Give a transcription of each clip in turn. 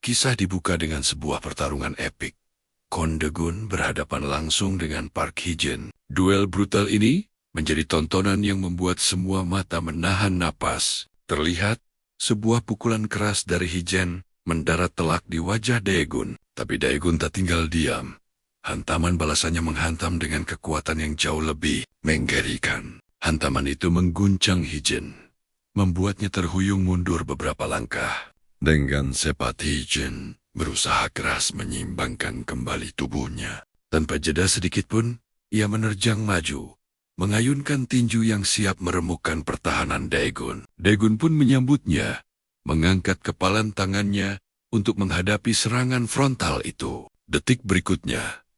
Kisah dibuka dengan sebuah pertarungan epik. Kondegun berhadapan langsung dengan Park Hee-jin. Duel brutal ini menjadi tontonan yang membuat semua mata menahan napas. Terlihat, sebuah pukulan keras dari Hee-jin mendarat telak di wajah Daegun. Tapi Daegun tak tinggal diam. Hantaman balasannya menghantam dengan kekuatan yang jauh lebih mengerikan. Hantaman itu mengguncang Hee-jin, membuatnya terhuyung mundur beberapa langkah. Dengan cepat Hee-jin berusaha keras menyeimbangkan kembali tubuhnya. Tanpa jeda sedikit pun, ia menerjang maju, mengayunkan tinju yang siap meremukkan pertahanan Daegun. Daegun pun menyambutnya, mengangkat kepalan tangannya untuk menghadapi serangan frontal itu. Detik berikutnya,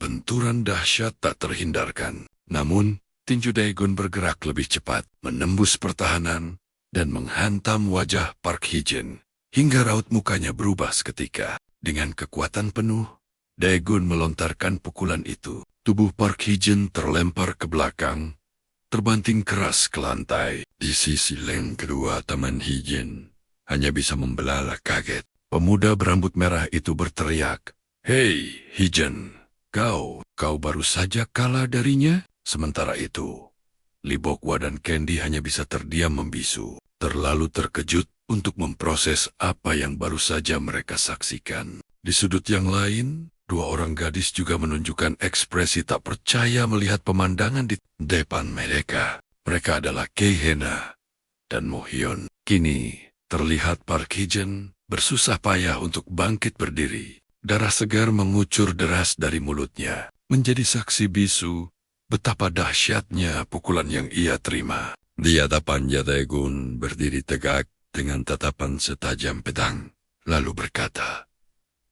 benturan dahsyat tak terhindarkan. Namun, tinju Daegun bergerak lebih cepat, menembus pertahanan, dan menghantam wajah Park Hee-jin, hingga raut mukanya berubah seketika. Dengan kekuatan penuh, Daegun melontarkan pukulan itu. Tubuh Park Hee-jin terlempar ke belakang, terbanting keras ke lantai. Di sisi lain kedua teman Hee-jin hanya bisa membelalak kaget. Pemuda berambut merah itu berteriak, "Hei, Hee-jin, kau baru saja kalah darinya?" Sementara itu, Lee Bok-hwa dan Candy hanya bisa terdiam membisu, terlalu terkejut untuk memproses apa yang baru saja mereka saksikan. Di sudut yang lain, dua orang gadis juga menunjukkan ekspresi tak percaya melihat pemandangan di depan mereka. Mereka adalah Kei Hena dan Mo Hyun. Kini, terlihat Park Hee-jin bersusah payah untuk bangkit berdiri. Darah segar mengucur deras dari mulutnya, menjadi saksi bisu betapa dahsyatnya pukulan yang ia terima. Di hadapannya Daegun berdiri tegak dengan tatapan setajam pedang, lalu berkata,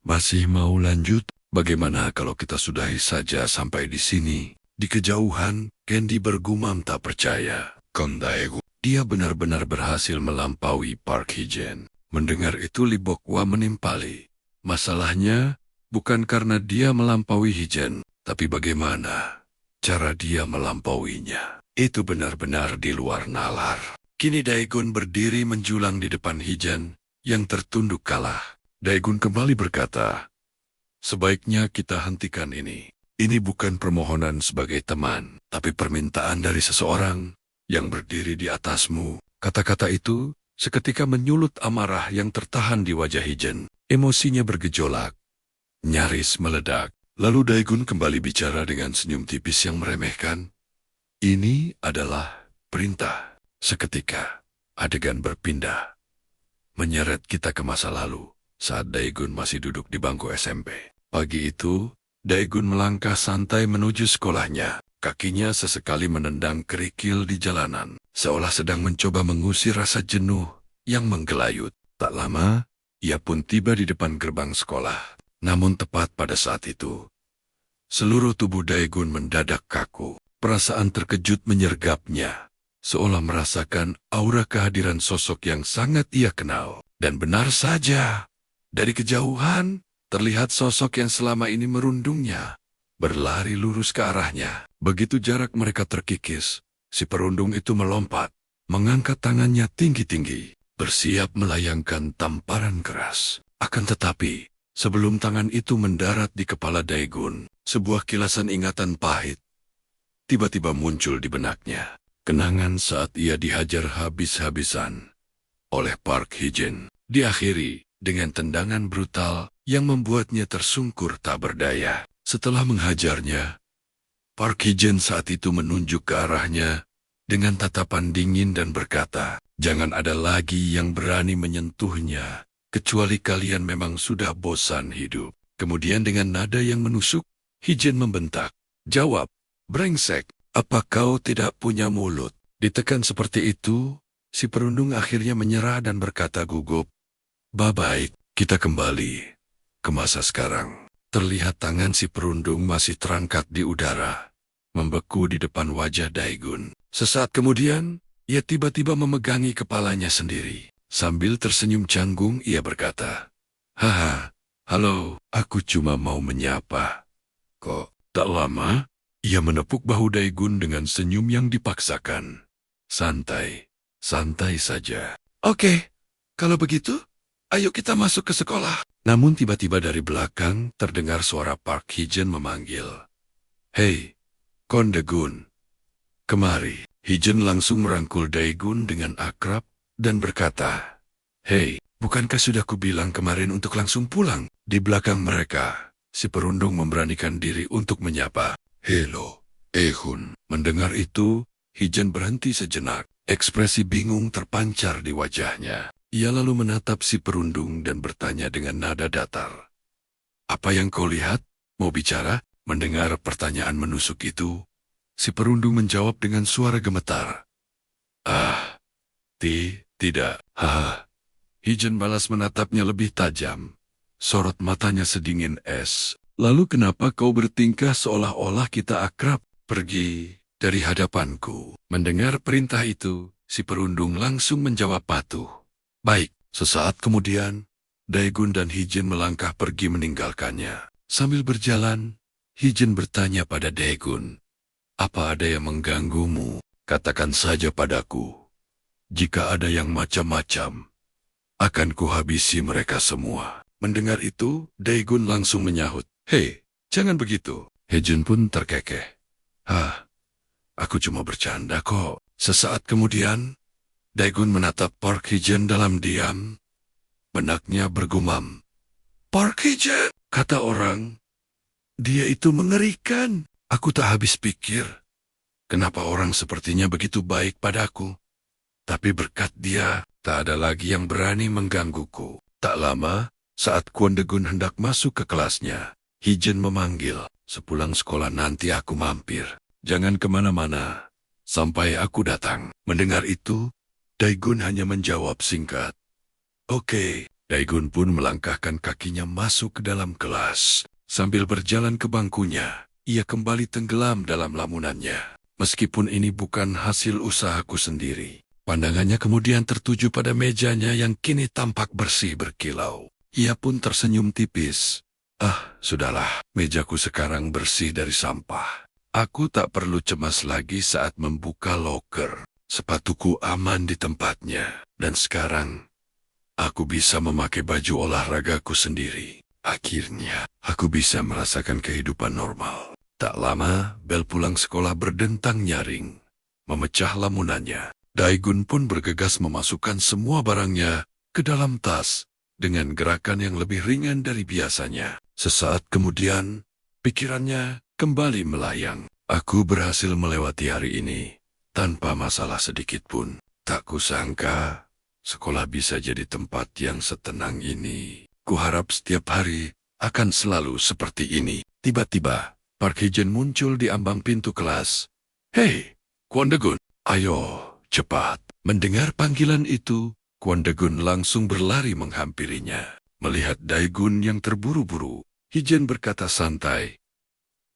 "Masih mau lanjut? Bagaimana kalau kita sudahi saja sampai di sini?" Di kejauhan, Candy bergumam tak percaya. Daegun, dia benar-benar berhasil melampaui Park Hee-jin. Mendengar itu Lee Bok-hwa menimpali. Masalahnya bukan karena dia melampaui Hee-jin, tapi bagaimana cara dia melampauinya. Itu benar-benar di luar nalar. Kini Daegun berdiri menjulang di depan Hee-jin yang tertunduk kalah. Daegun kembali berkata, "Sebaiknya kita hentikan ini. Ini bukan permohonan sebagai teman, tapi permintaan dari seseorang yang berdiri di atasmu." Kata-kata itu seketika menyulut amarah yang tertahan di wajah Hee-jin. Emosinya bergejolak, nyaris meledak. Lalu Daegun kembali bicara dengan senyum tipis yang meremehkan. "Ini adalah perintah." Seketika, adegan berpindah, menyeret kita ke masa lalu, saat Daegun masih duduk di bangku SMP. Pagi itu, Daegun melangkah santai menuju sekolahnya. Kakinya sesekali menendang kerikil di jalanan, seolah sedang mencoba mengusir rasa jenuh yang menggelayut. Tak lama, ia pun tiba di depan gerbang sekolah. Namun tepat pada saat itu, seluruh tubuh Daegun mendadak kaku. Perasaan terkejut menyergapnya, seolah merasakan aura kehadiran sosok yang sangat ia kenal. Dan benar saja, dari kejauhan, terlihat sosok yang selama ini merundungnya, berlari lurus ke arahnya. Begitu jarak mereka terkikis, si perundung itu melompat, mengangkat tangannya tinggi-tinggi, bersiap melayangkan tamparan keras. Akan tetapi, sebelum tangan itu mendarat di kepala Daegun, sebuah kilasan ingatan pahit tiba-tiba muncul di benaknya. Kenangan saat ia dihajar habis-habisan oleh Park Hee-jin, diakhiri dengan tendangan brutal yang membuatnya tersungkur tak berdaya. Setelah menghajarnya, Park Hee-jin saat itu menunjuk ke arahnya dengan tatapan dingin dan berkata, "Jangan ada lagi yang berani menyentuhnya, kecuali kalian memang sudah bosan hidup." Kemudian dengan nada yang menusuk, Hee-jin membentak, "Jawab, brengsek, apa kau tidak punya mulut?" Ditekan seperti itu, si perundung akhirnya menyerah dan berkata gugup, "Baik, kita kembali ke masa sekarang." Terlihat tangan si perundung masih terangkat di udara, membeku di depan wajah Daegun. Sesaat kemudian, ia tiba-tiba memegangi kepalanya sendiri. Sambil tersenyum canggung, ia berkata, "Haha, halo, aku cuma mau menyapa." "Kok tak lama?" Ia menepuk bahu Daegun dengan senyum yang dipaksakan. Santai saja." "Oke, kalau begitu, ayo kita masuk ke sekolah. Namun tiba-tiba dari belakang terdengar suara Park Hee-jun memanggil. Hei, Kwon Dae-gun, kemari. Hee-jun langsung merangkul Dae-gun dengan akrab dan berkata, Hei, bukankah sudah kubilang kemarin untuk langsung pulang? Di belakang mereka, si perundung memberanikan diri untuk menyapa. Hello, Ehun. Mendengar itu, Hee-jun berhenti sejenak. Ekspresi bingung terpancar di wajahnya. Ia lalu menatap si perundung dan bertanya dengan nada datar. Apa yang kau lihat? Mau bicara? Mendengar pertanyaan menusuk itu, si perundung menjawab dengan suara gemetar. Tidak. Hee-jun balas menatapnya lebih tajam. Sorot matanya sedingin es. Lalu kenapa kau bertingkah seolah-olah kita akrab? Pergi dari hadapanku. Mendengar perintah itu, si perundung langsung menjawab patuh. Baik, sesaat kemudian, Dae-gun dan Hee-jun melangkah pergi meninggalkannya. Sambil berjalan, Hee-jun bertanya pada Dae-gun, apa ada yang mengganggumu? Katakan saja padaku. Jika ada yang macam-macam, akan kuhabisi mereka semua. Mendengar itu, Dae-gun langsung menyahut, Hei, jangan begitu. Hee-jun pun terkekeh. Aku cuma bercanda kok. Sesaat kemudian, Dae-gun menatap Park Hee-jun dalam diam. Benaknya bergumam. Park Hee-jun, kata orang. Dia itu mengerikan. Aku tak habis pikir. Kenapa orang sepertinya begitu baik padaku? Tapi berkat dia, tak ada lagi yang berani menggangguku. Tak lama, saat Kwon Dae-gun hendak masuk ke kelasnya, Hee-jun memanggil, sepulang sekolah nanti aku mampir. Jangan kemana-mana, sampai aku datang. Mendengar itu, Dae-gun hanya menjawab singkat. Oke. Dae-gun pun melangkahkan kakinya masuk ke dalam kelas. Sambil berjalan ke bangkunya, ia kembali tenggelam dalam lamunannya. Meskipun ini bukan hasil usahaku sendiri. Pandangannya kemudian tertuju pada mejanya yang kini tampak bersih berkilau. Ia pun tersenyum tipis. Sudahlah, mejaku sekarang bersih dari sampah. Aku tak perlu cemas lagi saat membuka loker. Sepatuku aman di tempatnya. Dan sekarang, aku bisa memakai baju olahragaku sendiri. Akhirnya, aku bisa merasakan kehidupan normal. Tak lama, bel pulang sekolah berdentang nyaring. Memecah lamunannya. Dae-gun pun bergegas memasukkan semua barangnya ke dalam tas dengan gerakan yang lebih ringan dari biasanya. Sesaat kemudian, pikirannya kembali melayang. Aku berhasil melewati hari ini tanpa masalah sedikit pun. Tak kusangka sekolah bisa jadi tempat yang setenang ini. Kuharap setiap hari akan selalu seperti ini. Tiba-tiba, Park Hee-jun muncul di ambang pintu kelas. Hei, Kwon Dae-gun, ayo, cepat. Mendengar panggilan itu, Kwon Dae-gun langsung berlari menghampirinya. Melihat Dae-gun yang terburu-buru, Hee-jun berkata santai,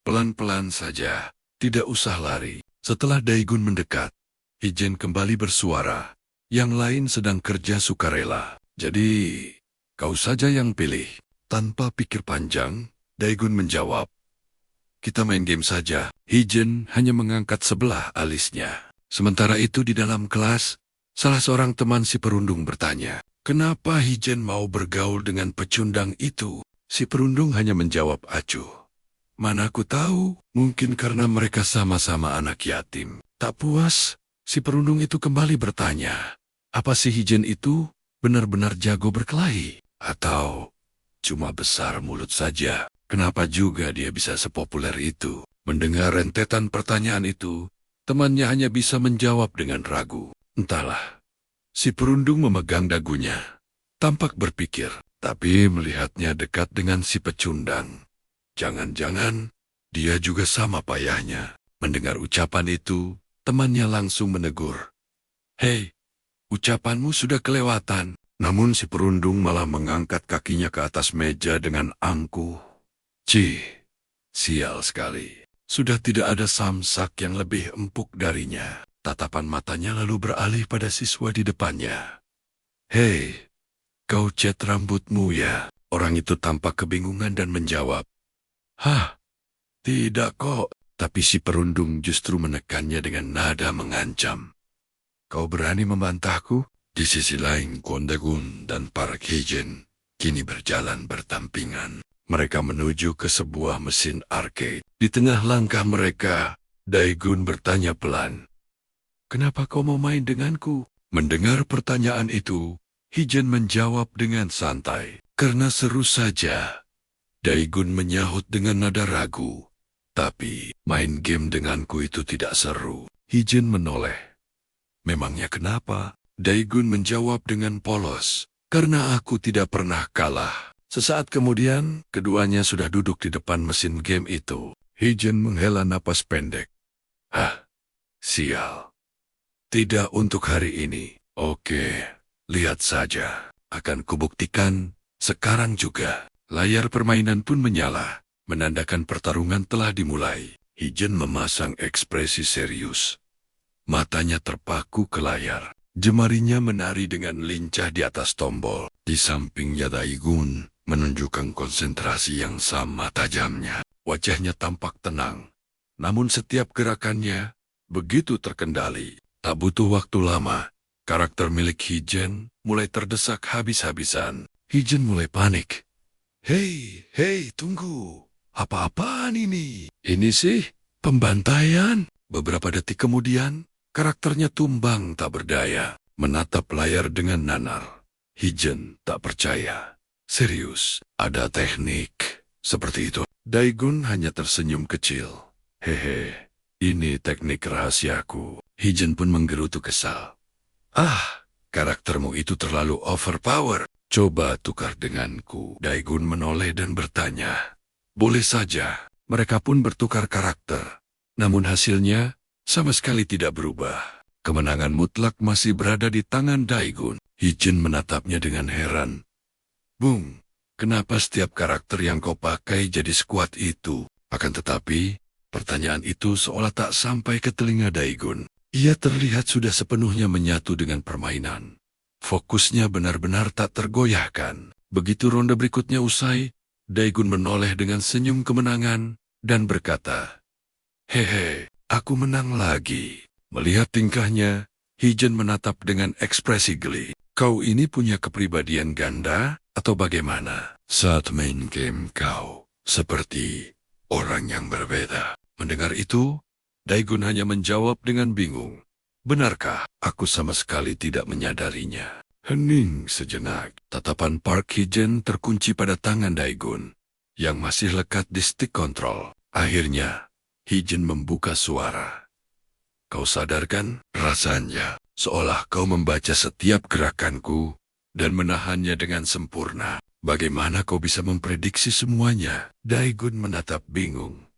pelan-pelan saja, tidak usah lari. Setelah Dae-gun mendekat, Hee-jun kembali bersuara, yang lain sedang kerja sukarela. Jadi, kau saja yang pilih. Tanpa pikir panjang, Dae-gun menjawab, kita main game saja. Hee-jun hanya mengangkat sebelah alisnya. Sementara itu di dalam kelas, salah seorang teman si perundung bertanya, kenapa Hee-jun mau bergaul dengan pecundang itu? Si perundung hanya menjawab acuh. Mana aku tahu, mungkin karena mereka sama-sama anak yatim. Tak puas, si perundung itu kembali bertanya, apa si Hee-jun itu benar-benar jago berkelahi? Atau cuma besar mulut saja? Kenapa juga dia bisa sepopuler itu? Mendengar rentetan pertanyaan itu, temannya hanya bisa menjawab dengan ragu. Entahlah. Si perundung memegang dagunya. Tampak berpikir, tapi melihatnya dekat dengan si pecundang. Jangan-jangan dia juga sama payahnya. Mendengar ucapan itu, temannya langsung menegur. Hei, ucapanmu sudah kelewatan. Namun si perundung malah mengangkat kakinya ke atas meja dengan angkuh. Sial sekali. Sudah tidak ada samsak yang lebih empuk darinya. Tatapan matanya lalu beralih pada siswa di depannya. Hei, kau cat rambutmu ya? Orang itu tampak kebingungan dan menjawab. Tidak kok. Tapi si perundung justru menekannya dengan nada mengancam. Kau berani membantahku? Di sisi lain, Kondegun dan Park Hee-jin kini berjalan berdampingan. Mereka menuju ke sebuah mesin arcade. Di tengah langkah mereka, Daegun bertanya pelan, "Kenapa kau mau main denganku?" Mendengar pertanyaan itu, Hee-jin menjawab dengan santai, "Karena seru saja." Daegun menyahut dengan nada ragu, "Tapi main game denganku itu tidak seru." Hee-jin menoleh, "Memangnya kenapa?" Daegun menjawab dengan polos, "Karena aku tidak pernah kalah." Sesaat kemudian, keduanya sudah duduk di depan mesin game itu. Hee-jin menghela napas pendek. Sial. Tidak untuk hari ini. Oke, lihat saja. Akan kubuktikan sekarang juga. Layar permainan pun menyala, menandakan pertarungan telah dimulai. Hee-jin memasang ekspresi serius. Matanya terpaku ke layar. Jemarinya menari dengan lincah di atas tombol. Di sampingnya Daegun menunjukkan konsentrasi yang sama tajamnya. Wajahnya tampak tenang. Namun setiap gerakannya begitu terkendali. Tak butuh waktu lama, karakter milik Hee-jin mulai terdesak habis-habisan. Hee-jin mulai panik. Hei, tunggu. Apa-apaan ini? Ini sih pembantaian. Beberapa detik kemudian, karakternya tumbang tak berdaya, menatap layar dengan nanar. Hee-jin tak percaya. Serius, ada teknik seperti itu. Daegun hanya tersenyum kecil. Hehe, ini teknik rahasiaku. Hee-jin pun menggerutu kesal. Karaktermu itu terlalu overpower. Coba tukar denganku. Daegun menoleh dan bertanya. Boleh saja. Mereka pun bertukar karakter. Namun hasilnya sama sekali tidak berubah. Kemenangan mutlak masih berada di tangan Daegun. Hee-jin menatapnya dengan heran. Bung, kenapa setiap karakter yang kau pakai jadi sekuat itu? Akan tetapi, pertanyaan itu seolah tak sampai ke telinga Daegun. Ia terlihat sudah sepenuhnya menyatu dengan permainan. Fokusnya benar-benar tak tergoyahkan. Begitu ronde berikutnya usai, Daegun menoleh dengan senyum kemenangan dan berkata, "Hehe, aku menang lagi." Melihat tingkahnya, Hee-jin menatap dengan ekspresi geli. "Kau ini punya kepribadian ganda atau bagaimana? Saat main game kau seperti orang yang berbeda." Mendengar itu, Daegun hanya menjawab dengan bingung. "Benarkah? Aku sama sekali tidak menyadarinya." Hening sejenak. Tatapan Park Hee-jin terkunci pada tangan Daegun, yang masih lekat di stick kontrol. Akhirnya, Hee-jin membuka suara. "Kau sadarkan? Rasanya seolah kau membaca setiap gerakanku dan menahannya dengan sempurna. Bagaimana kau bisa memprediksi semuanya?" Daegun menatap bingung.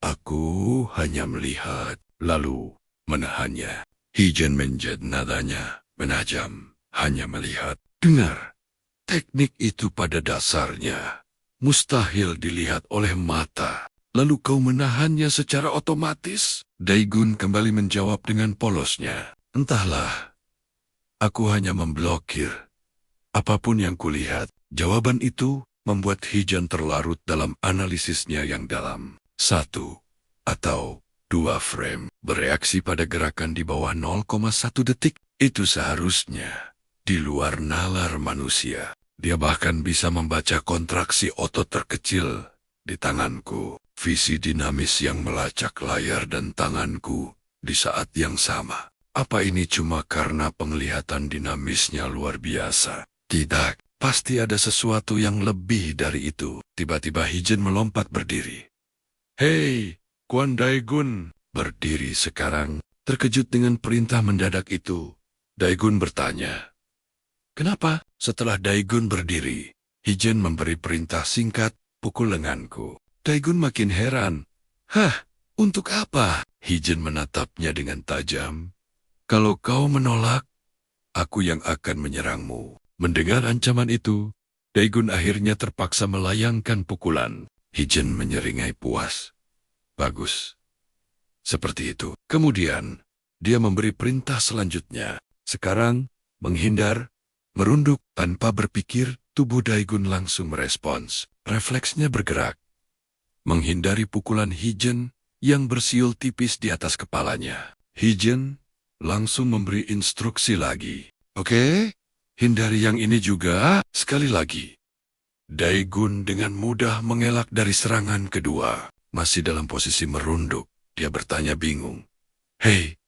Aku hanya melihat, lalu menahannya." Hee-jin menjad nadanya menajam. "Hanya melihat." Dengar, teknik itu pada dasarnya mustahil dilihat oleh mata. Lalu kau menahannya secara otomatis? Daegun kembali menjawab dengan polosnya. "Entahlah, aku hanya memblokir. Apapun yang kulihat." Jawaban itu membuat Hee-jin terlarut dalam analisisnya yang dalam. 1 atau 2 frame bereaksi pada gerakan di bawah 0,1 detik. Itu seharusnya di luar nalar manusia. Dia bahkan bisa membaca kontraksi otot terkecil di tanganku. Visi dinamis yang melacak layar dan tanganku di saat yang sama. Apa ini cuma karena penglihatan dinamisnya luar biasa? Tidak, pasti ada sesuatu yang lebih dari itu. Tiba-tiba Hee-jin melompat berdiri. "Hei, Kwon Daegun, berdiri sekarang." Terkejut dengan perintah mendadak itu, Daegun bertanya, "Kenapa?" Setelah Daegun berdiri, Hee-jin memberi perintah singkat, "Pukul lenganku." Daegun makin heran. Untuk apa?" Hee-jin menatapnya dengan tajam. "Kalau kau menolak, aku yang akan menyerangmu." Mendengar ancaman itu, Daegun akhirnya terpaksa melayangkan pukulan. Hee-jin menyeringai puas. "Bagus. Seperti itu." Kemudian, dia memberi perintah selanjutnya. Sekarang, menghindar, merunduk. Tanpa berpikir, tubuh Daegun langsung merespons. Refleksnya bergerak, menghindari pukulan Hee-jin yang bersiul tipis di atas kepalanya. Hee-jin langsung memberi instruksi lagi. Oke, hindari yang ini juga. Sekali lagi. Daegun dengan mudah mengelak dari serangan kedua. Masih dalam posisi merunduk, dia bertanya bingung. Hei,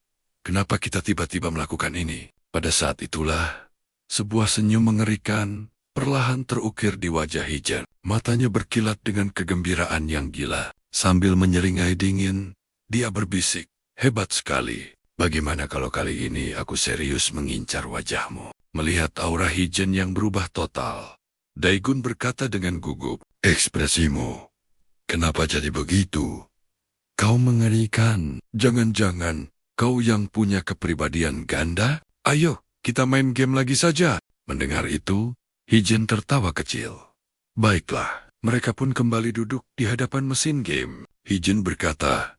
kenapa kita tiba-tiba melakukan ini? Pada saat itulah, sebuah senyum mengerikan perlahan terukir di wajah Hijen. Matanya berkilat dengan kegembiraan yang gila. Sambil menyeringai dingin, dia berbisik, hebat sekali. Bagaimana kalau kali ini aku serius mengincar wajahmu? Melihat aura Hijen yang berubah total, Daegun berkata dengan gugup, ekspresimu, kenapa jadi begitu? Kau mengerikan. Jangan-jangan kau yang punya kepribadian ganda? Ayo, kita main game lagi saja. Mendengar itu, Hijen tertawa kecil. Baiklah, mereka pun kembali duduk di hadapan mesin game. Hijen berkata,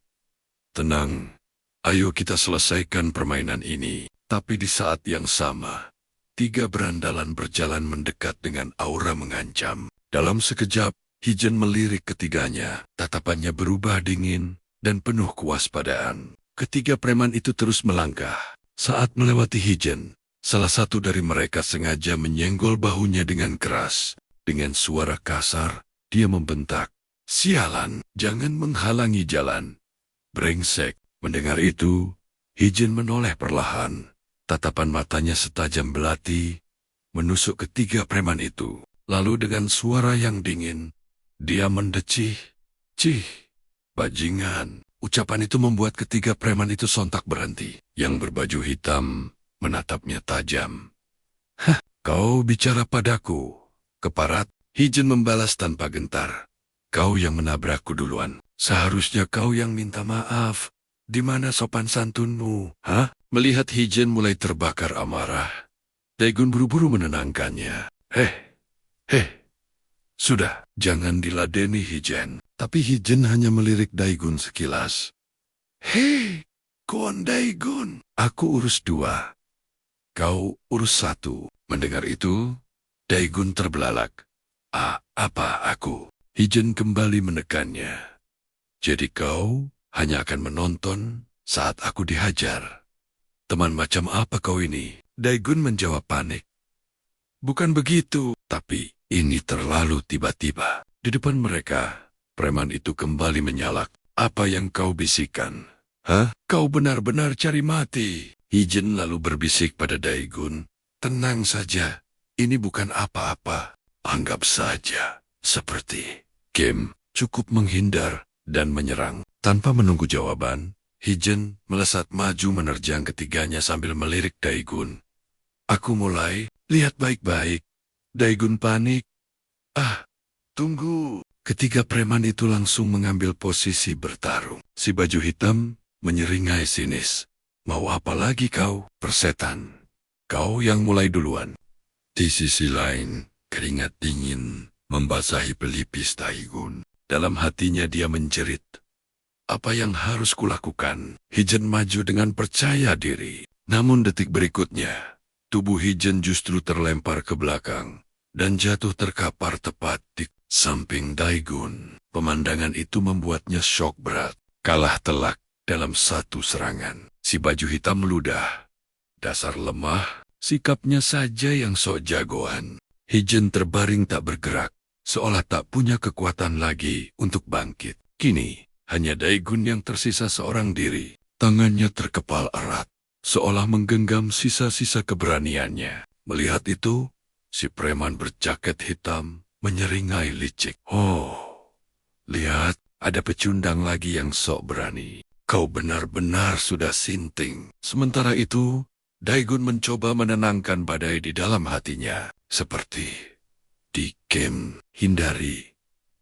tenang, ayo kita selesaikan permainan ini. Tapi di saat yang sama, 3 berandalan berjalan mendekat dengan aura mengancam. Dalam sekejap, Hijen melirik ketiganya. Tatapannya berubah dingin dan penuh kewaspadaan. Ketiga preman itu terus melangkah. Saat melewati Hijen, salah satu dari mereka sengaja menyenggol bahunya dengan keras. Dengan suara kasar, dia membentak, sialan, jangan menghalangi jalan. Brengsek. Mendengar itu, Hijen menoleh perlahan. Tatapan matanya setajam belati, menusuk ketiga preman itu. Lalu dengan suara yang dingin, dia mendecih, cih, bajingan. Ucapan itu membuat ketiga preman itu sontak berhenti. Yang berbaju hitam menatapnya tajam. Hah, kau bicara padaku, keparat? Hijen membalas tanpa gentar. Kau yang menabrakku duluan. Seharusnya kau yang minta maaf. Di mana sopan santunmu? Hah? Melihat Hijen mulai terbakar amarah, Daegun buru-buru menenangkannya. Sudah, jangan diladeni Hijen. Tapi Hijen hanya melirik Daegun sekilas. Hei, Kon Daegun, aku urus 2. Kau urus 1. Mendengar itu, Daegun terbelalak. Apa aku? Hijen kembali menekannya. Jadi kau hanya akan menonton saat aku dihajar. Teman macam apa kau ini? Daegun menjawab panik. Bukan begitu, tapi ini terlalu tiba-tiba. Di depan mereka, preman itu kembali menyalak. Apa yang kau bisikan? Hah? Kau benar-benar cari mati. Hijen lalu berbisik pada Daegun. Tenang saja, ini bukan apa-apa. Anggap saja seperti game. Cukup menghindar dan menyerang. Tanpa menunggu jawaban, Hijen melesat maju menerjang ketiganya sambil melirik Daegun. Aku mulai, lihat baik-baik. Daegun panik. Tunggu. Ketiga preman itu langsung mengambil posisi bertarung. Si baju hitam menyeringai sinis. Mau apa lagi kau, persetan? Kau yang mulai duluan. Di sisi lain, keringat dingin membasahi pelipis Daegun. Dalam hatinya dia menjerit. Apa yang harus kulakukan? Hijen maju dengan percaya diri. Namun detik berikutnya, tubuh Hijen justru terlempar ke belakang dan jatuh terkapar tepat di samping Daegun. Pemandangan itu membuatnya syok berat. Kalah telak dalam satu serangan. Si baju hitam meludah. Dasar lemah, sikapnya saja yang sok jagoan. Hijen terbaring tak bergerak, seolah tak punya kekuatan lagi untuk bangkit. Kini, hanya Daegun yang tersisa seorang diri. Tangannya terkepal erat, seolah menggenggam sisa-sisa keberaniannya. Melihat itu, si preman berjaket hitam menyeringai licik. Oh, lihat, ada pecundang lagi yang sok berani. Kau benar-benar sudah sinting. Sementara itu, Daegun mencoba menenangkan badai di dalam hatinya. Seperti di game, hindari.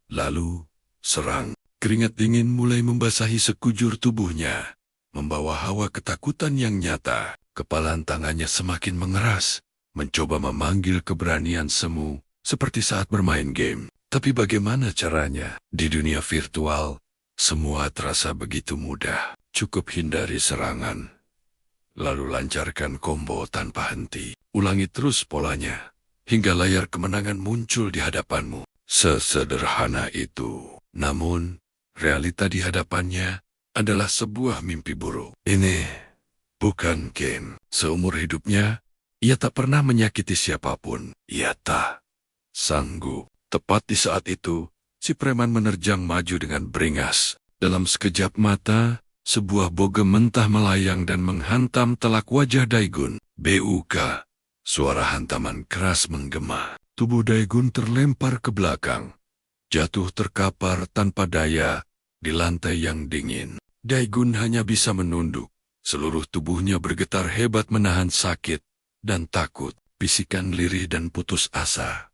Lalu, serang. Keringat dingin mulai membasahi sekujur tubuhnya, membawa hawa ketakutan yang nyata. Kepalan tangannya semakin mengeras, mencoba memanggil keberanian semu, seperti saat bermain game. Tapi bagaimana caranya? Di dunia virtual, semua terasa begitu mudah. Cukup hindari serangan, lalu lancarkan combo tanpa henti. Ulangi terus polanya, hingga layar kemenangan muncul di hadapanmu. Sesederhana itu. Namun, realita di hadapannya adalah sebuah mimpi buruk. Ini bukan game. Seumur hidupnya, Ia tak pernah menyakiti siapapun. Ia tak sanggup. Tepat di saat itu, si preman menerjang maju dengan beringas. Dalam sekejap mata, sebuah bogem mentah melayang dan menghantam telak wajah Daigun. Buka. Suara hantaman keras menggema. Tubuh Daigun terlempar ke belakang. Jatuh terkapar tanpa daya di lantai yang dingin. Daigun hanya bisa menunduk. Seluruh tubuhnya bergetar hebat menahan sakit dan takut. Bisikan lirih dan putus asa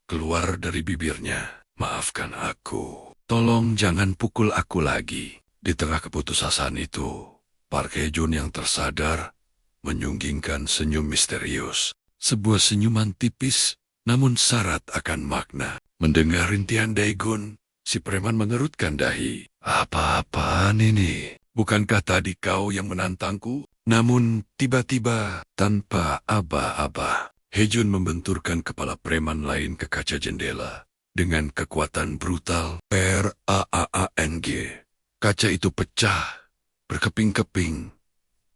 keluar dari bibirnya. Maafkan aku. Tolong jangan pukul aku lagi. Di tengah keputusasaan itu, Park Hye-jun yang tersadar menyunggingkan senyum misterius. Sebuah senyuman tipis, namun syarat akan makna. Mendengar rintihan Daigun, si preman mengerutkan dahi. Apa-apaan ini? Bukankah tadi kau yang menantangku? Namun tiba-tiba, tanpa aba-aba, Hye-jun membenturkan kepala preman lain ke kaca jendela. Dengan kekuatan brutal, PRAAANG. Kaca itu pecah, berkeping-keping.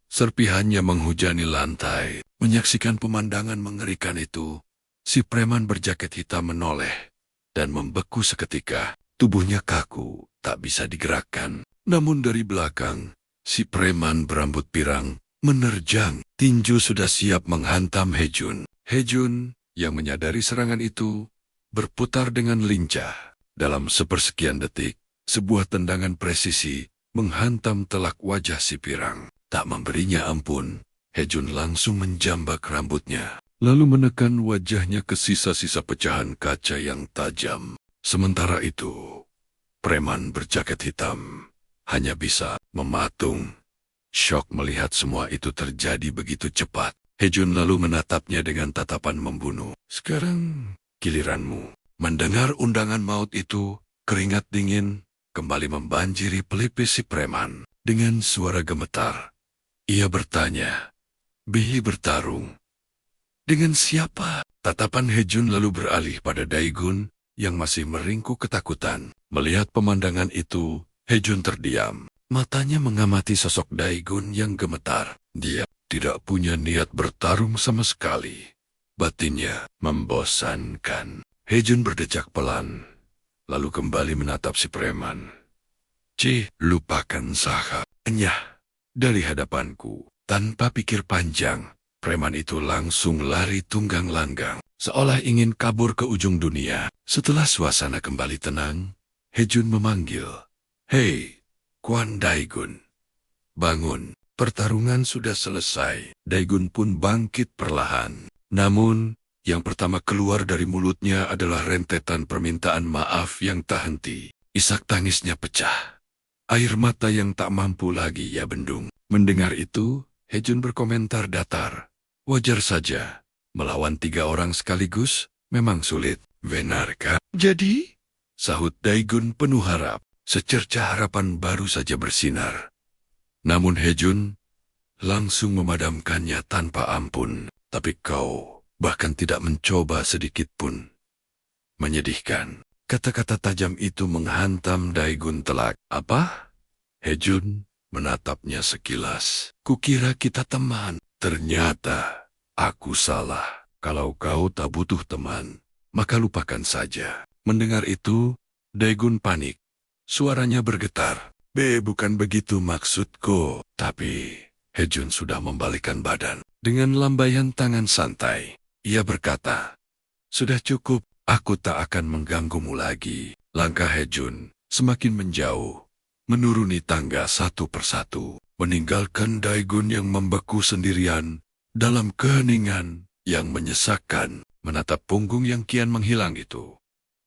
Serpihannya menghujani lantai. Menyaksikan pemandangan mengerikan itu, si preman berjaket hitam menoleh dan membeku seketika. Tubuhnya kaku, tak bisa digerakkan. Namun dari belakang, si preman berambut pirang menerjang. Tinju sudah siap menghantam Hye-jun. Hye-jun yang menyadari serangan itu berputar dengan lincah. Dalam sepersekian detik, sebuah tendangan presisi menghantam telak wajah si pirang. Tak memberinya ampun, Hye-jun langsung menjambak rambutnya, lalu menekan wajahnya ke sisa-sisa pecahan kaca yang tajam. Sementara itu, preman berjaket hitam hanya bisa mematung. Syok melihat semua itu terjadi begitu cepat. Hye-jun lalu menatapnya dengan tatapan membunuh. Sekarang giliranmu. Mendengar undangan maut itu, keringat dingin kembali membanjiri pelipis si preman. Dengan suara gemetar, ia bertanya, "Bihi bertarung dengan siapa?" Tatapan Hye-jun lalu beralih pada Daigun yang masih meringkuk ketakutan. Melihat pemandangan itu, Hye-jun terdiam. Matanya mengamati sosok Daigun yang gemetar. Dia tidak punya niat bertarung sama sekali. Batinnya membosankan. Hye-jun berdecak pelan, lalu kembali menatap si preman. Lupakan saja. Enyah dari hadapanku. Tanpa pikir panjang, preman itu langsung lari tunggang langgang, seolah ingin kabur ke ujung dunia. Setelah suasana kembali tenang, Hye-jun memanggil, "Hei, Kwan Daigun, bangun." Pertarungan sudah selesai. Daigun pun bangkit perlahan. Namun, yang pertama keluar dari mulutnya adalah rentetan permintaan maaf yang tak henti. Isak tangisnya pecah. Air mata yang tak mampu lagi ia bendung. Mendengar itu, Hye-jun berkomentar datar. Wajar saja, melawan 3 orang sekaligus memang sulit. Benarkah? Jadi? Sahut Daigun penuh harap. Secercah harapan baru saja bersinar. Namun Hye-jun langsung memadamkannya tanpa ampun. Tapi kau bahkan tidak mencoba sedikit pun. Menyedihkan. Kata-kata tajam itu menghantam Daigun telak. Apa? Hye-jun menatapnya sekilas. Kukira kita teman. Ternyata aku salah. Kalau kau tak butuh teman, maka lupakan saja. Mendengar itu, Daigun panik. Suaranya bergetar. Bukan begitu maksudku. Tapi Hye-jun sudah membalikkan badan. Dengan lambaian tangan santai, ia berkata, "Sudah cukup. Aku tak akan mengganggumu lagi." Langkah Hye-jun semakin menjauh, menuruni tangga satu persatu, meninggalkan Daigun yang membeku sendirian dalam keheningan yang menyesakkan. Menatap punggung yang kian menghilang itu,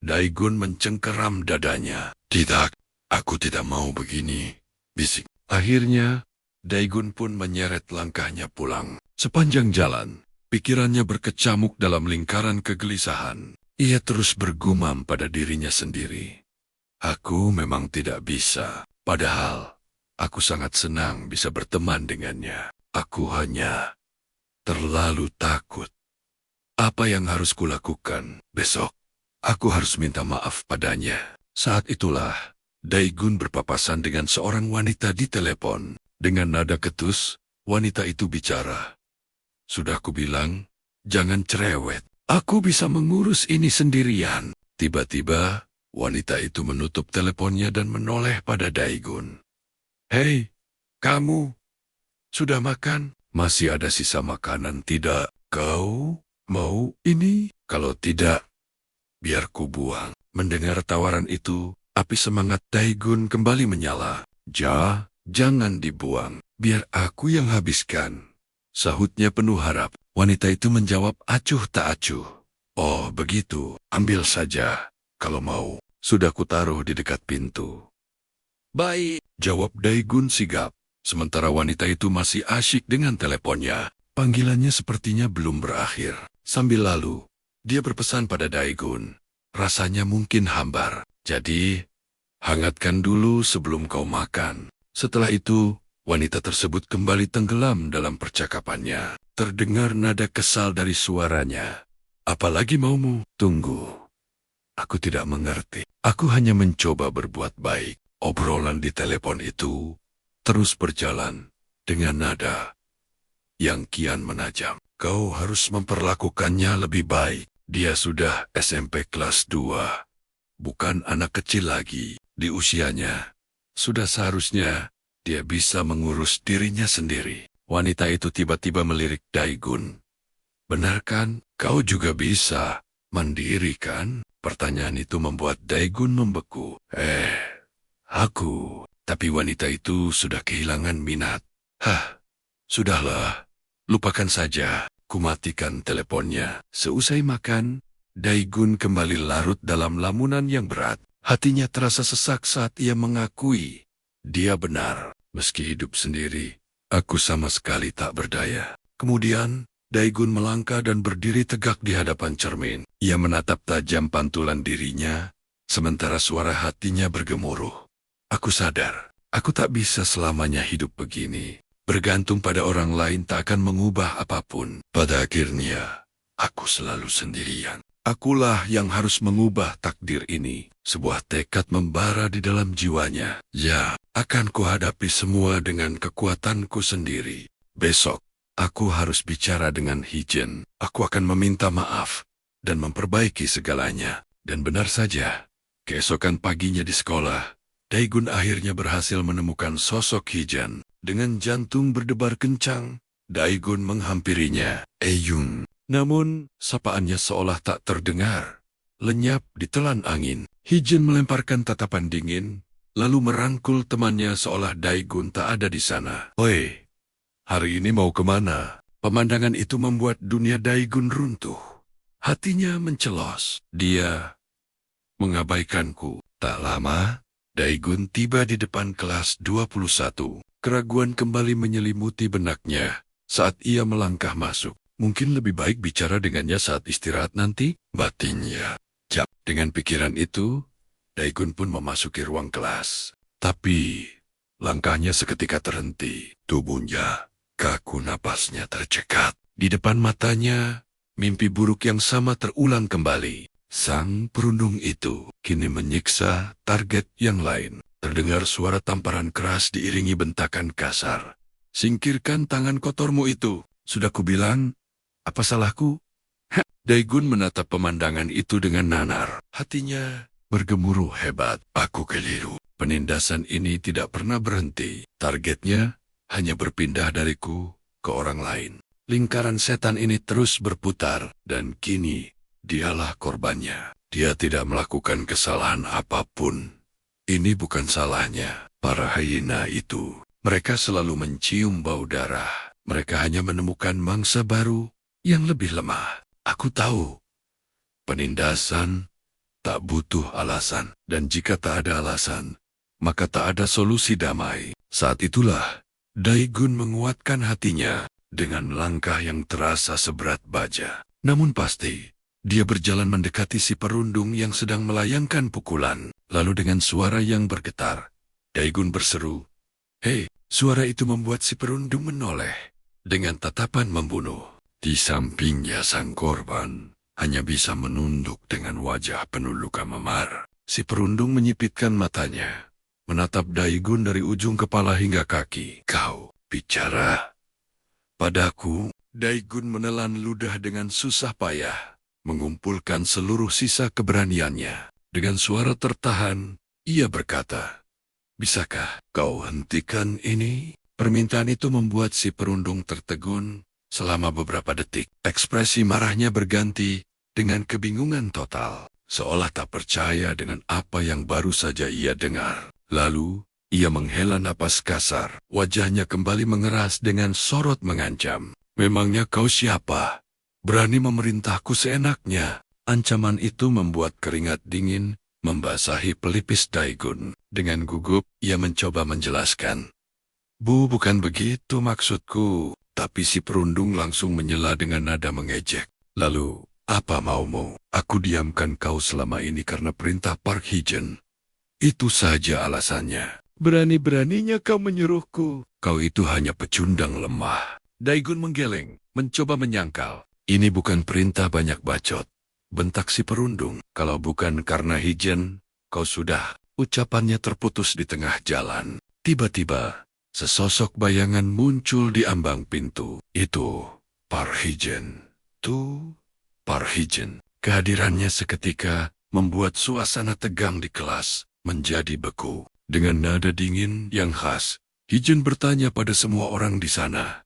Daigun mencengkeram dadanya. "Tidak, aku tidak mau begini," bisik. Akhirnya, Daigun pun menyeret langkahnya pulang. Sepanjang jalan, pikirannya berkecamuk dalam lingkaran kegelisahan. Ia terus bergumam pada dirinya sendiri. Aku memang tidak bisa, padahal aku sangat senang bisa berteman dengannya. Aku hanya terlalu takut. Apa yang harus kulakukan? Besok, aku harus minta maaf padanya. Saat itulah, Daigun berpapasan dengan seorang wanita di telepon. Dengan nada ketus, wanita itu bicara. "Sudah kubilang, jangan cerewet. Aku bisa mengurus ini sendirian. Tiba-tiba, wanita itu menutup teleponnya dan menoleh pada Daegun. Hei, kamu, sudah makan? Masih ada sisa makanan tidak? Kau mau ini? Kalau tidak, biar ku buang. Mendengar tawaran itu, api semangat Daegun kembali menyala. Jangan dibuang, biar aku yang habiskan. Sahutnya penuh harap. Wanita itu menjawab acuh tak acuh. Oh begitu, ambil saja. Kalau mau, sudah kutaruh di dekat pintu. Baik, jawab Daegun sigap. Sementara wanita itu masih asyik dengan teleponnya. Panggilannya sepertinya belum berakhir. Sambil lalu, dia berpesan pada Daegun. Rasanya mungkin hambar. Jadi, hangatkan dulu sebelum kau makan. Setelah itu, wanita tersebut kembali tenggelam dalam percakapannya. Terdengar nada kesal dari suaranya. Apalagi maumu? Tunggu. Aku tidak mengerti. Aku hanya mencoba berbuat baik. Obrolan di telepon itu terus berjalan dengan nada yang kian menajam. Kau harus memperlakukannya lebih baik. Dia sudah SMP kelas 2. Bukan anak kecil lagi. Di usianya, sudah seharusnya dia bisa mengurus dirinya sendiri. Wanita itu tiba-tiba melirik Daegun. Benar kan? Kau juga bisa mandiri kan? Pertanyaan itu membuat Daegun membeku. Aku. Tapi wanita itu sudah kehilangan minat. Sudahlah. Lupakan saja. Kumatikan teleponnya. Seusai makan, Daegun kembali larut dalam lamunan yang berat. Hatinya terasa sesak saat ia mengakui. Dia benar. Meski hidup sendiri, aku sama sekali tak berdaya. Kemudian, Daegun melangkah dan berdiri tegak di hadapan cermin. Ia menatap tajam pantulan dirinya, sementara suara hatinya bergemuruh. Aku sadar, aku tak bisa selamanya hidup begini. Bergantung pada orang lain tak akan mengubah apapun. Pada akhirnya, aku selalu sendirian. Akulah yang harus mengubah takdir ini. Sebuah tekad membara di dalam jiwanya. Ya, akan kuhadapi semua dengan kekuatanku sendiri. Besok, aku harus bicara dengan Hijen. Aku akan meminta maaf dan memperbaiki segalanya. Dan benar saja, keesokan paginya di sekolah, Daegun akhirnya berhasil menemukan sosok Hijen. Dengan jantung berdebar kencang, Daegun menghampirinya. Eyung. Namun, sapaannya seolah tak terdengar. Lenyap ditelan angin. Hijen melemparkan tatapan dingin, lalu merangkul temannya seolah Daegun tak ada di sana. Oi, hari ini mau kemana? Pemandangan itu membuat dunia Daegun runtuh. Hatinya mencelos. Dia mengabaikanku. Tak lama, Daegun tiba di depan kelas 21. Keraguan kembali menyelimuti benaknya saat ia melangkah masuk. Mungkin lebih baik bicara dengannya saat istirahat nanti, batinnya. Dengan pikiran itu, Daegun pun memasuki ruang kelas. Tapi, langkahnya seketika terhenti. Tubuhnya, kaku napasnya tercekat. Di depan matanya, mimpi buruk yang sama terulang kembali. Sang perundung itu kini menyiksa target yang lain. Terdengar suara tamparan keras diiringi bentakan kasar. Singkirkan tangan kotormu itu. Sudah kubilang, apa salahku? Daegun menatap pemandangan itu dengan nanar. Hatinya bergemuruh hebat. Aku keliru. Penindasan ini tidak pernah berhenti. Targetnya hanya berpindah dariku ke orang lain. Lingkaran setan ini terus berputar, dan kini dialah korbannya. Dia tidak melakukan kesalahan apapun. Ini bukan salahnya. Para hyena itu, mereka selalu mencium bau darah. Mereka hanya menemukan mangsa baru yang lebih lemah. Aku tahu, penindasan tak butuh alasan. Dan jika tak ada alasan, maka tak ada solusi damai. Saat itulah, Daegun menguatkan hatinya dengan langkah yang terasa seberat baja. Namun pasti, dia berjalan mendekati si perundung yang sedang melayangkan pukulan. Lalu dengan suara yang bergetar, Daegun berseru, "Hei!" Suara itu membuat si perundung menoleh dengan tatapan membunuh. Di sampingnya sang korban hanya bisa menunduk dengan wajah penuh luka memar. Si perundung menyipitkan matanya, menatap Daegun dari ujung kepala hingga kaki. "Kau bicara padaku?" Daigun menelan ludah dengan susah payah, mengumpulkan seluruh sisa keberaniannya. Dengan suara tertahan, ia berkata, "Bisakah kau hentikan ini?" Permintaan itu membuat si perundung tertegun selama beberapa detik. Ekspresi marahnya berganti dengan kebingungan total, seolah tak percaya dengan apa yang baru saja ia dengar. Lalu, ia menghela napas kasar. Wajahnya kembali mengeras dengan sorot mengancam. "Memangnya kau siapa? Berani memerintahku seenaknya?" Ancaman itu membuat keringat dingin membasahi pelipis Daigun. Dengan gugup, ia mencoba menjelaskan. Bukan begitu maksudku." Tapi si perundung langsung menyela dengan nada mengejek. "Lalu, apa maumu? Aku diamkan kau selama ini karena perintah Park Hee-jun. Itu saja alasannya." "Berani-beraninya kau menyuruhku." "Kau itu hanya pecundang lemah." Daigun menggeleng, mencoba menyangkal. "Ini bukan perintah banyak bacot," bentak si perundung. "Kalau bukan karena Hee-jun, kau sudah." Ucapannya terputus di tengah jalan. Tiba-tiba, sesosok bayangan muncul di ambang pintu. "Itu Park Hee-jun. Park Hee-jun." Kehadirannya seketika membuat suasana tegang di kelas menjadi beku. Dengan nada dingin yang khas, Hee-jun bertanya pada semua orang di sana,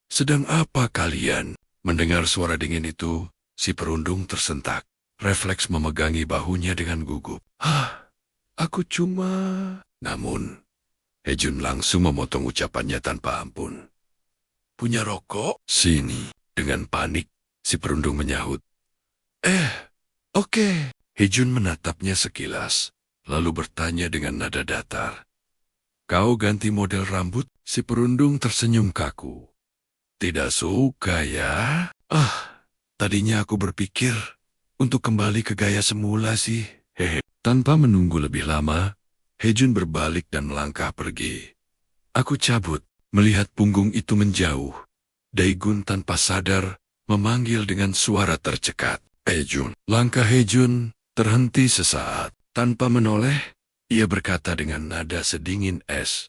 "Sedang apa kalian?" Mendengar suara dingin itu, si perundung tersentak. Refleks memegangi bahunya dengan gugup. Aku cuma..." Namun, Hee-jun langsung memotong ucapannya tanpa ampun. "Punya rokok? Sini." Dengan panik, si perundung menyahut. Oke." Hee-jun menatapnya sekilas, lalu bertanya dengan nada datar. "Kau ganti model rambut?" Si perundung tersenyum kaku. "Tidak suka ya?" Tadinya aku berpikir untuk kembali ke gaya semula sih. Hehe." Tanpa menunggu lebih lama, Hee-jun berbalik dan melangkah pergi. Aku cabut, melihat punggung itu menjauh. Daigun tanpa sadar memanggil dengan suara tercekat. "Hee-jun." Langkah Hee-jun terhenti sesaat. Tanpa menoleh, ia berkata dengan nada sedingin es.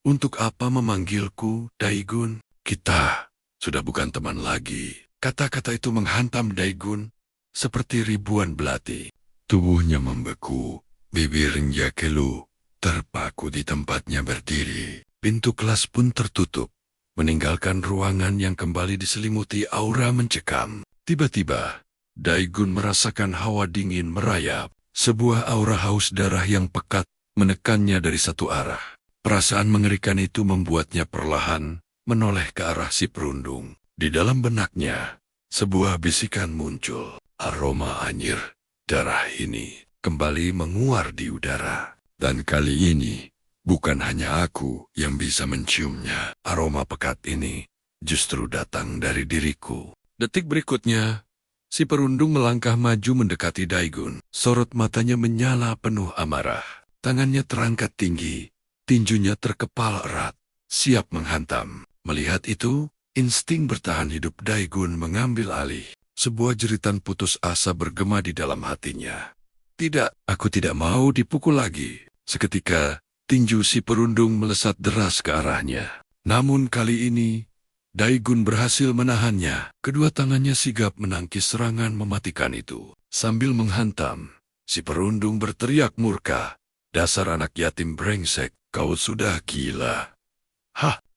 "Untuk apa memanggilku, Daigun? Kita sudah bukan teman lagi." Kata-kata itu menghantam Daigun seperti ribuan belati. Tubuhnya membeku, bibirnya keluh, terpaku di tempatnya berdiri. Pintu kelas pun tertutup, meninggalkan ruangan yang kembali diselimuti aura mencekam. Tiba-tiba, Daigun merasakan hawa dingin merayap. Sebuah aura haus darah yang pekat menekannya dari satu arah. Perasaan mengerikan itu membuatnya perlahan menoleh ke arah si perundung. Di dalam benaknya, sebuah bisikan muncul. Aroma anyir darah ini kembali menguar di udara. Dan kali ini, bukan hanya aku yang bisa menciumnya. Aroma pekat ini justru datang dari diriku. Detik berikutnya, si perundung melangkah maju mendekati Daigun. Sorot matanya menyala penuh amarah. Tangannya terangkat tinggi, tinjunya terkepal erat, siap menghantam. Melihat itu, insting bertahan hidup Daigun mengambil alih. Sebuah jeritan putus asa bergema di dalam hatinya. "Tidak, aku tidak mau dipukul lagi." Seketika, tinju si perundung melesat deras ke arahnya. Namun kali ini, Daigun berhasil menahannya. Kedua tangannya sigap menangkis serangan mematikan itu. Sambil menghantam, si perundung berteriak murka, "Dasar anak yatim brengsek, kau sudah gila.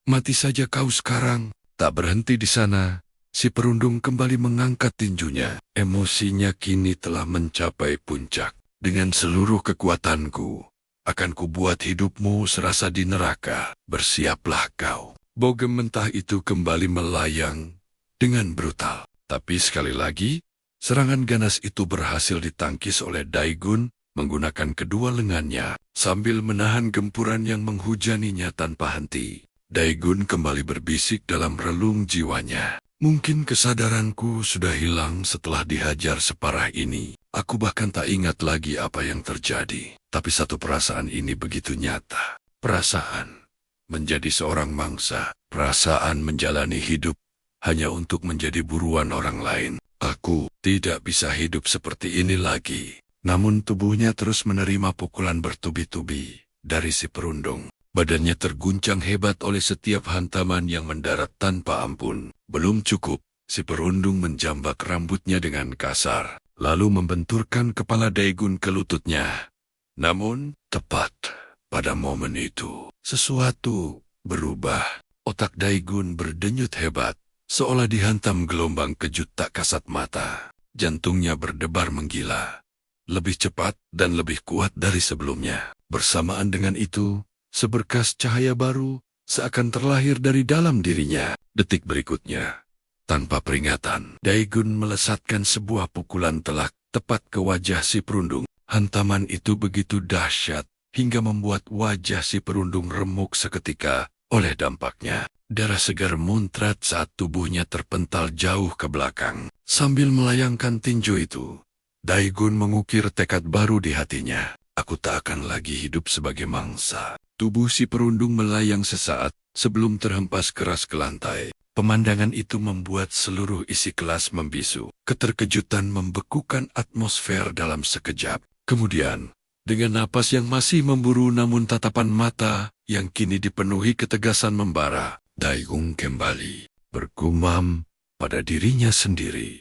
Mati saja kau sekarang." Tak berhenti di sana, si perundung kembali mengangkat tinjunya. Emosinya kini telah mencapai puncak. "Dengan seluruh kekuatanku, akan kubuat hidupmu serasa di neraka. Bersiaplah kau." Bogem mentah itu kembali melayang dengan brutal. Tapi sekali lagi, serangan ganas itu berhasil ditangkis oleh Daigun menggunakan kedua lengannya. Sambil menahan gempuran yang menghujaninya tanpa henti, Daigun kembali berbisik dalam relung jiwanya. "Mungkin kesadaranku sudah hilang setelah dihajar separah ini. Aku bahkan tak ingat lagi apa yang terjadi. Tapi satu perasaan ini begitu nyata. Perasaan menjadi seorang mangsa. Perasaan menjalani hidup hanya untuk menjadi buruan orang lain. Aku tidak bisa hidup seperti ini lagi." Namun tubuhnya terus menerima pukulan bertubi-tubi dari si perundung. Badannya terguncang hebat oleh setiap hantaman yang mendarat tanpa ampun. Belum cukup, si perundung menjambak rambutnya dengan kasar, lalu membenturkan kepala Daegun ke lututnya. Namun, tepat pada momen itu, sesuatu berubah. Otak Daegun berdenyut hebat, seolah dihantam gelombang kejut tak kasat mata. Jantungnya berdebar menggila, lebih cepat dan lebih kuat dari sebelumnya. Bersamaan dengan itu, seberkas cahaya baru seakan terlahir dari dalam dirinya. Detik berikutnya, tanpa peringatan, Daegun melesatkan sebuah pukulan telak tepat ke wajah si perundung. Hantaman itu begitu dahsyat hingga membuat wajah si perundung remuk seketika oleh dampaknya. Darah segar muncrat saat tubuhnya terpental jauh ke belakang. Sambil melayangkan tinju itu, Daegun mengukir tekad baru di hatinya. Aku tak akan lagi hidup sebagai mangsa. Tubuh si perundung melayang sesaat sebelum terhempas keras ke lantai. Pemandangan itu membuat seluruh isi kelas membisu. Keterkejutan membekukan atmosfer dalam sekejap. Kemudian, dengan napas yang masih memburu namun tatapan mata yang kini dipenuhi ketegasan membara, Daegun kembali bergumam pada dirinya sendiri.